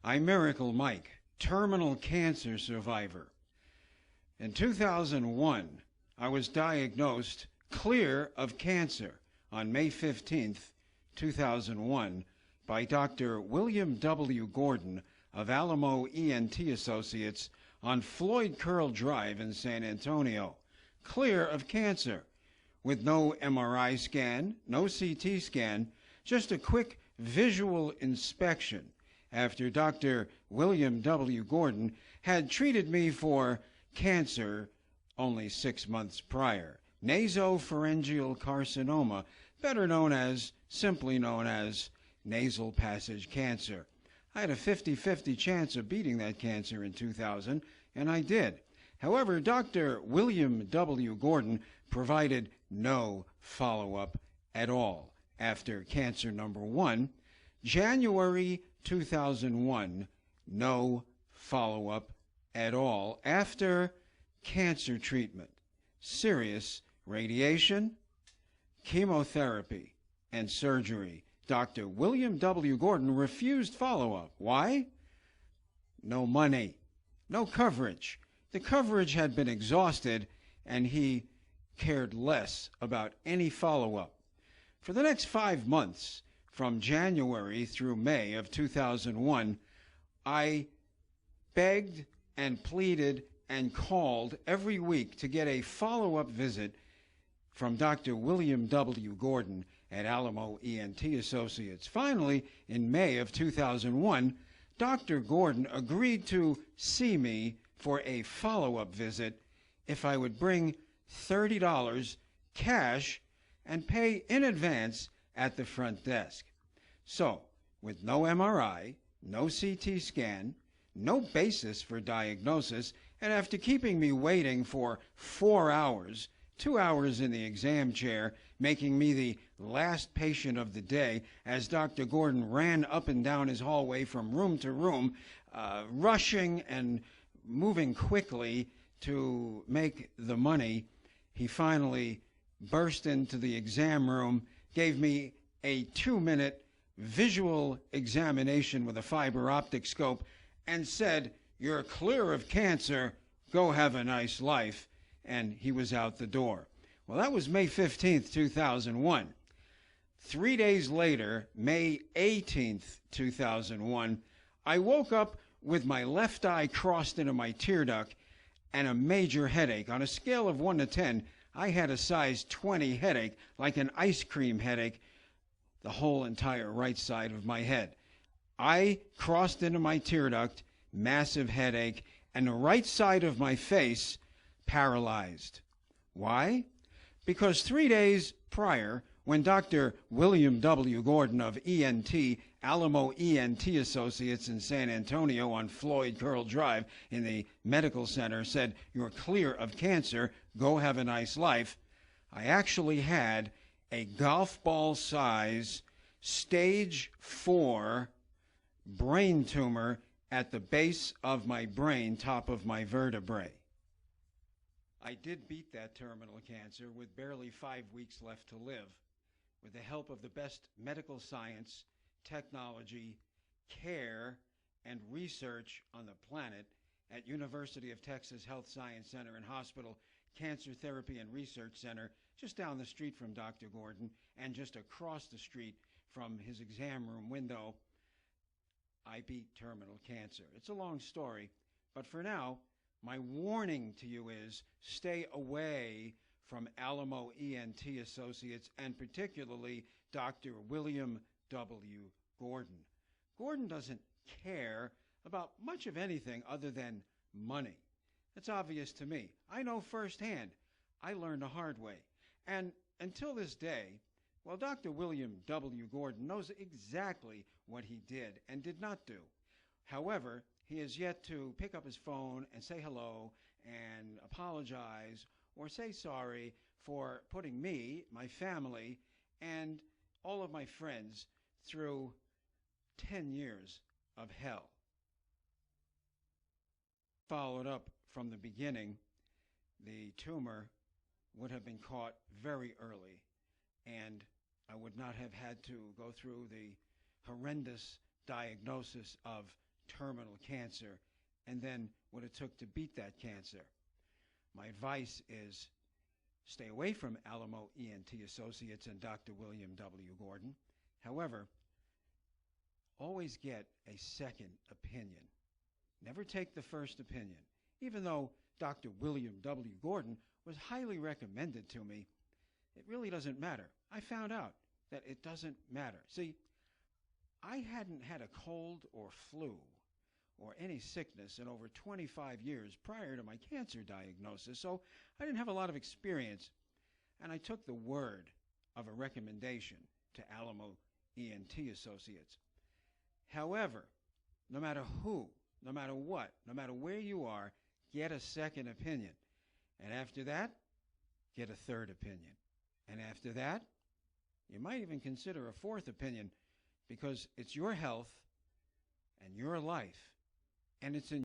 I'm Miracle Mike, terminal cancer survivor. In 2001, I was diagnosed clear of cancer on May 15th, 2001, by Dr. William W. Gordon of Alamo ENT Associates on Floyd Drive in San Antonio, clear of cancer, with no MRI scan, no CT scan, just a quick visual inspection after Dr. William W. Gordon had treated me for cancer only 6 months prior, nasopharyngeal carcinoma, simply known as nasal passage cancer. I had a 50-50 chance of beating that cancer in 2000, and I did. However, Dr. William W. Gordon provided no follow-up at all after cancer number 1. January 2001, no follow-up at all after cancer treatment, serious radiation, chemotherapy, and surgery. Dr. William W. Gordon refused follow-up. Why? No money, no coverage. The coverage had been exhausted, and he cared less about any follow-up. For the next 5 months, from January through May of 2001, I begged and pleaded and called every week to get a follow-up visit from Dr. William W. Gordon at Alamo ENT Associates. Finally, in May of 2001, Dr. Gordon agreed to see me for a follow-up visit if I would bring $30 cash and pay in advance at the front desk. So, with no MRI, no CT scan, no basis for diagnosis, and after keeping me waiting for 4 hours, 2 hours in the exam chair, making me the last patient of the day as Dr. Gordon ran up and down his hallway from room to room, rushing and moving quickly to make the money, he finally burst into the exam room, gave me a 2-minute visual examination with a fiber optic scope, and said, "You're clear of cancer, go have a nice life," and he was out the door. Well, that was May 15th, 2001. 3 days later, May 18th, 2001, I woke up with my left eye crossed into my tear duct and a major headache. On a scale of 1 to 10, I had a size 20 headache, like an ice cream headache, the whole entire right side of my head. I crossed into my tear duct, massive headache, and the right side of my face paralyzed. Why? Because 3 days prior, when Dr. William W. Gordon of Alamo ENT Associates in San Antonio on Floyd Drive in the medical center said, "You're clear of cancer, go have a nice life," I actually had a golf ball size stage 4 brain tumor at the base of my brain, top of my vertebrae. I did beat that terminal cancer with barely 5 weeks left to live, with the help of the best medical science, technology, care, and research on the planet at University of Texas Health Science Center and Hospital Cancer Therapy and Research Center, just down the street from Dr. Gordon and just across the street from his exam room window. I beat terminal cancer. It's a long story, but for now, my warning to you is stay away from Alamo ENT Associates and particularly Dr. William W. Gordon. Gordon doesn't care about much of anything other than money. That's obvious to me. I know firsthand. I learned the hard way. And until this day, well, Dr. William W. Gordon knows exactly what he did and did not do. However, he has yet to pick up his phone and say hello and apologize or say sorry for putting me, my family, and all of my friends through 10 years of hell. Followed up from the beginning, the tumor would have been caught very early, and I would not have had to go through the horrendous diagnosis of terminal cancer and then what it took to beat that cancer. My advice is stay away from Alamo ENT Associates and Dr. William W. Gordon. However, always get a second opinion. Never take the first opinion. Even though Dr. William W. Gordon was highly recommended to me, it really doesn't matter. I found out that it doesn't matter. See, I hadn't had a cold or flu or any sickness in over 25 years prior to my cancer diagnosis, so I didn't have a lot of experience, and I took the word of a recommendation to Alamo ENT Associates. However, no matter who, no matter what, no matter where you are, get a second opinion. And after that, get a third opinion. And after that, you might even consider a fourth opinion, because it's your health and your life, and it's in